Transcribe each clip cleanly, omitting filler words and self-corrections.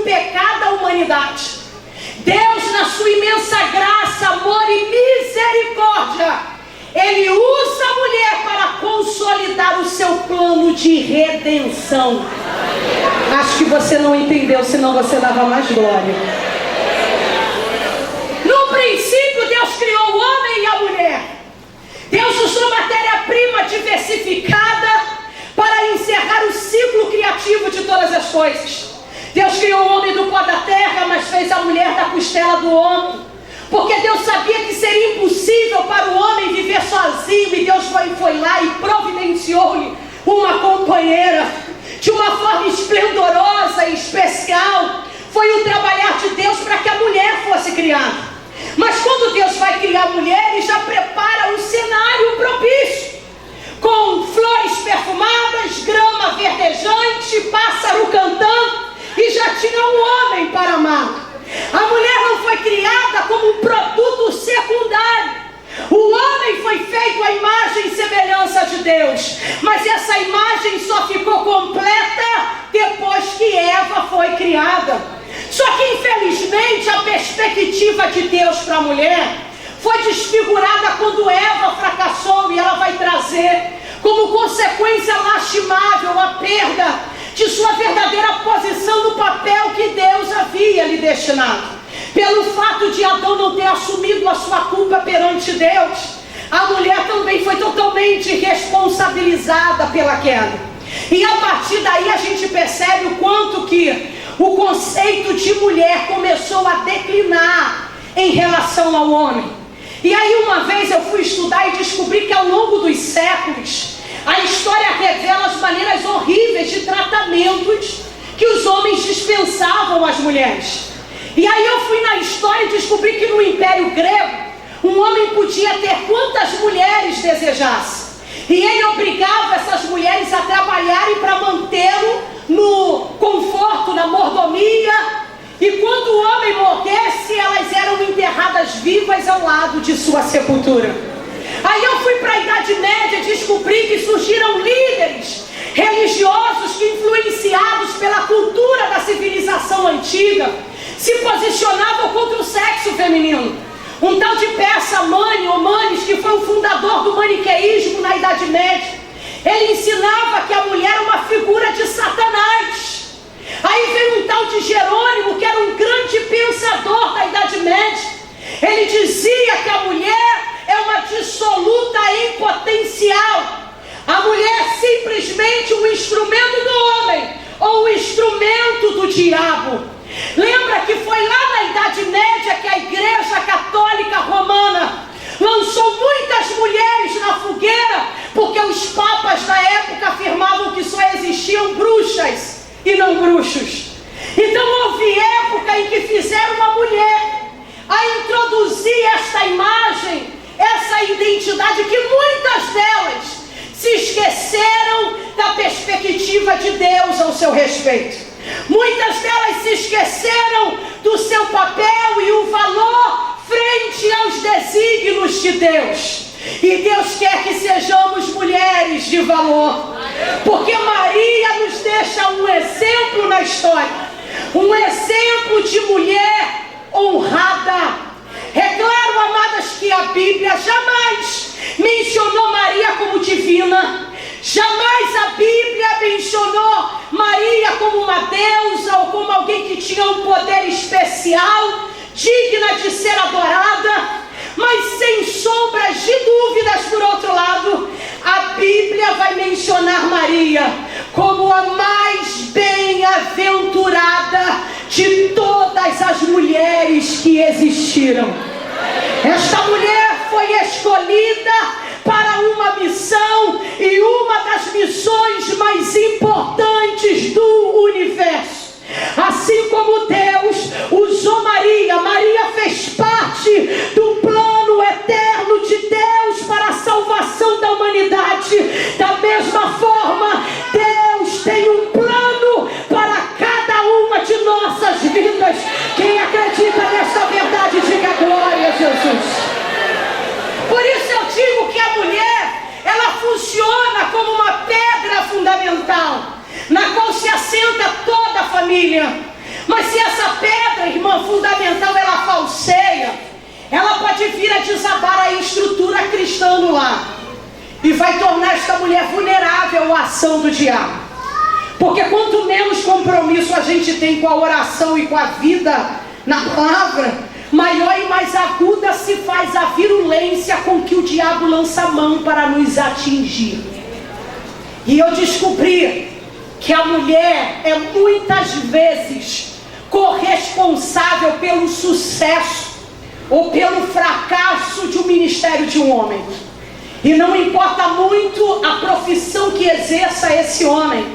pecado à humanidade. Deus, na sua imensa graça, amor e misericórdia, Ele usa a mulher para consolidar o seu plano de redenção. Acho que você não entendeu, senão você dava mais glória. No princípio, Deus criou o homem e a mulher. Deus usou matéria-prima diversificada para encerrar o ciclo criativo de todas as coisas. Deus criou o homem do pó da terra, mas fez a mulher da costela do homem. Porque Deus sabia que seria impossível para o homem viver sozinho. E Deus foi lá e providenciou-lhe uma companheira de uma forma esplendorosa e especial. Foi o trabalhar de Deus para que a mulher fosse criada. Mas quando Deus vai criar a mulher, Ele já prepara um cenário propício, com flores perfumadas, grama verdejante, pássaro cantando, e já tinha um homem para amar. A mulher não foi criada como um produto secundário. O homem foi feito à imagem e semelhança de Deus, mas essa imagem só ficou completa depois que Eva foi criada. Só que infelizmente a perspectiva de Deus para a mulher foi desfigurada quando Eva fracassou, e ela vai trazer como consequência lastimável a perda de sua verdadeira posição no papel que Deus havia lhe destinado. Pelo fato de Adão não ter assumido a sua culpa perante Deus, a mulher também foi totalmente responsabilizada pela queda. E a partir daí a gente percebe o quanto que o conceito de mulher começou a declinar em relação ao homem. E aí uma vez eu fui estudar e descobri que ao longo dos séculos a história revela as maneiras horríveis de tratamentos que os homens dispensavam às mulheres. E aí eu fui na história e descobri que no Império Grego um homem podia ter quantas mulheres desejasse. E ele obrigava essas mulheres a trabalharem para mantê-lo no conforto, na mordomia. E quando o homem morresse, elas eram enterradas vivas ao lado de sua sepultura. Aí eu fui para a Idade Média e descobri que surgiram líderes religiosos que, influenciados pela cultura da civilização antiga, se posicionavam contra o sexo feminino. Um tal de Persa Manes, que foi o fundador do maniqueísmo na Idade Média, ele ensinava que a mulher é uma figura de Satanás. Aí veio um tal de Jerônimo, que era um grande pensador da Idade Média. Ele dizia que a mulher é uma dissoluta em potencial. A mulher é simplesmente um instrumento do homem, ou um instrumento do diabo. Lembra que foi lá na Idade Média que a Igreja Católica Romana lançou muitas mulheres na fogueira, porque os papas da época afirmavam que só existiam bruxas e não bruxos. Então houve época em que fizeram uma mulher a introduzir esta imagem, essa identidade, que muitas delas se esqueceram da perspectiva de Deus ao seu respeito. Muitas delas se esqueceram do seu papel e o valor frente aos desígnios de Deus. E Deus quer que sejamos mulheres de valor, porque Maria nos deixa um exemplo na história, um exemplo de mulher honrada. É claro, amadas, que a Bíblia jamais mencionou Maria como divina. Jamais a Bíblia mencionou Maria como uma deusa ou como alguém que tinha um poder especial, digna de ser adorada. Mas sem sombras de dúvidas, por outro lado, a Bíblia vai mencionar Maria como a mais bem-aventurada de todas as mulheres que existiram. Esta mulher foi escolhida para uma missão, e uma das missões mais importantes do universo. Assim como Deus usou Maria, Maria fez parte do plano eterno de Deus para a salvação da humanidade. Da mesma forma, Deus tem um plano para cada uma de nossas vidas. Quem acredita nesta verdade, diga glória a Jesus. Por isso eu digo que a mulher, ela funciona como uma pedra fundamental, na qual se assenta toda a família. Mas Mas se essa pedra, irmã, fundamental, ela falseia, ela pode vir a desabar a estrutura cristã no lar e vai tornar esta mulher vulnerável à ação do diabo. Porque quanto menos compromisso a gente tem com a oração e com a vida na palavra, maior e mais aguda se faz a virulência com que o diabo lança a mão para nos atingir. E eu descobri que a mulher é muitas vezes corresponsável pelo sucesso ou pelo fracasso de um ministério de um homem. E não importa muito a profissão que exerça esse homem,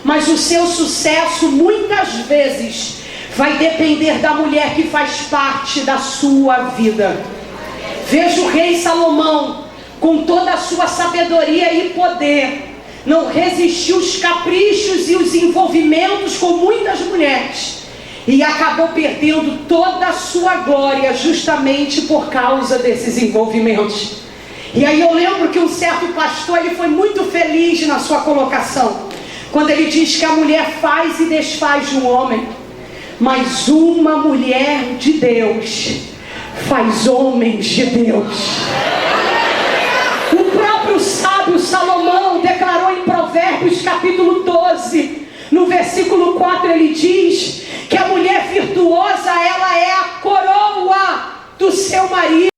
mas o seu sucesso muitas vezes vai depender da mulher que faz parte da sua vida. Veja o rei Salomão, com toda a sua sabedoria e poder, não resistiu aos caprichos e os envolvimentos com muitas mulheres, e acabou perdendo toda a sua glória justamente por causa desses envolvimentos. E aí eu lembro que um certo pastor, ele foi muito feliz na sua colocação, quando ele diz que a mulher faz e desfaz um homem, mas uma mulher de Deus faz homens de Deus. O próprio sábio Salomão declarou em Provérbios capítulo 12, no versículo 4, ele diz que a mulher virtuosa, ela é a coroa do seu marido,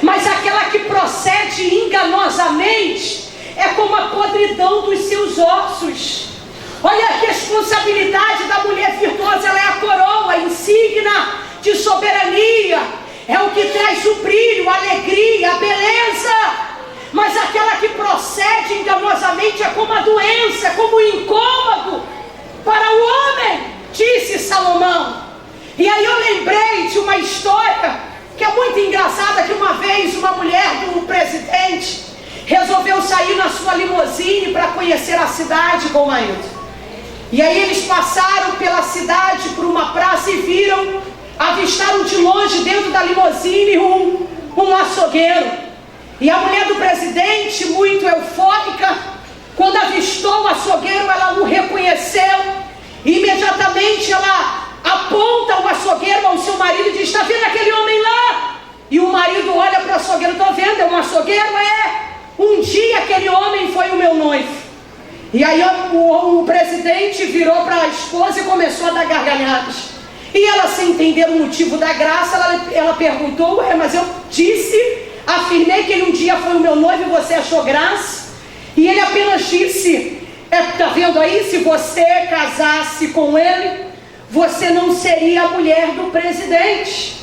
mas aquela que procede enganosamente é como a podridão dos seus ossos. Olha a responsabilidade da mulher virtuosa, ela é a coroa, a insígnia de soberania, é o que traz o brilho, a alegria, a beleza. Mas aquela que procede enganosamente é como a doença, é como o incômodo para o homem, disse Salomão. E aí eu lembrei de uma história que é muito engraçada, que uma vez uma mulher do presidente resolveu sair na sua limusine para conhecer a cidade com o marido. E aí eles passaram pela cidade, por uma praça, e avistaram de longe dentro da limusine um açougueiro. E a mulher do presidente, muito eufórica, quando avistou o açougueiro, ela o reconheceu. Imediatamente ela aponta o açougueiro ao seu marido e diz: está vendo aquele homem lá? E o marido olha para o açougueiro: estou vendo, é um açougueiro? Um dia aquele homem foi o meu noivo. E aí o presidente virou para a esposa e começou a dar gargalhadas. E ela, sem entender o motivo da graça, ela perguntou: mas eu afirmei que ele um dia foi o meu noivo e você achou graça? E ele apenas disse: está vendo aí, se você casasse com ele, você não seria a mulher do presidente.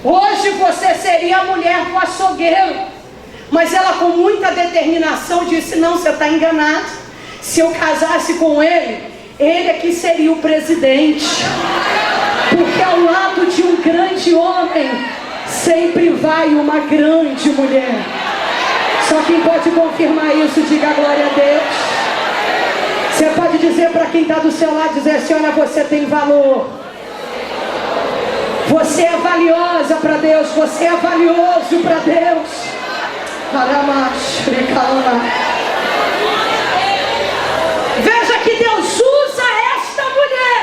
Hoje você seria a mulher do açougueiro. Mas ela, com muita determinação, disse: não, você está enganado. Se eu casasse com ele é que seria o presidente. Porque ao lado de um grande homem sempre vai uma grande mulher. Só quem pode confirmar isso, diga glória a Deus. Você pode dizer para quem está do seu lado, dizer assim: olha, você tem valor. Você é valiosa para Deus. Você é valioso para Deus. Veja que Deus usa esta mulher.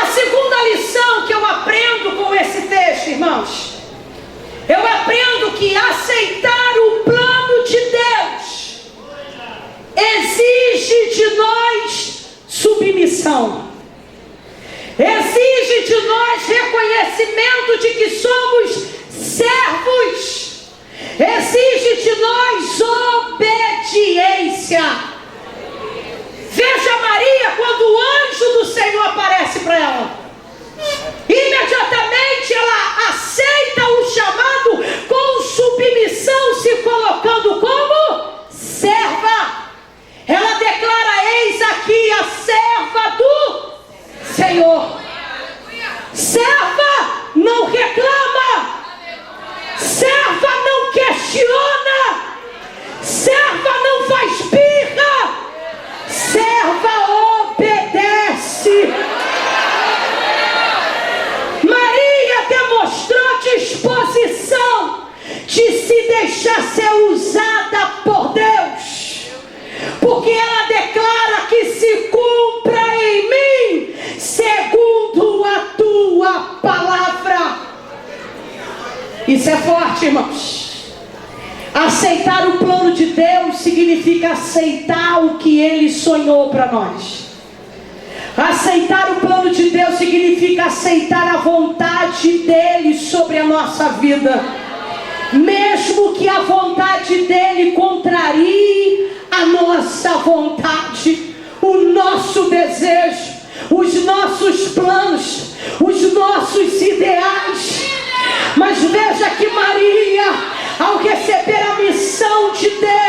A segunda lição que eu aprendo com esse texto, irmãos, eu aprendo que aceitar o plano de Deus exige de nós submissão, exige de nós reconhecimento de que somos servos, exige de nós obediência. Veja Maria, quando o anjo do Senhor aparece para ela, imediatamente ela aceita o chamado com submissão, se colocando como serva. Ela declara: eis aqui a serva do Senhor. Serva não reclama, serva não questiona, serva não faz birra, serva obedece. Isso é forte, irmãos. Aceitar o plano de Deus significa aceitar o que Ele sonhou para nós. Aceitar o plano de Deus significa aceitar a vontade dEle sobre a nossa vida. Mesmo que a vontade dEle contrarie a nossa vontade, o nosso desejo, os nossos planos, os nossos ideais. Mas veja que Maria, ao receber a missão de Deus,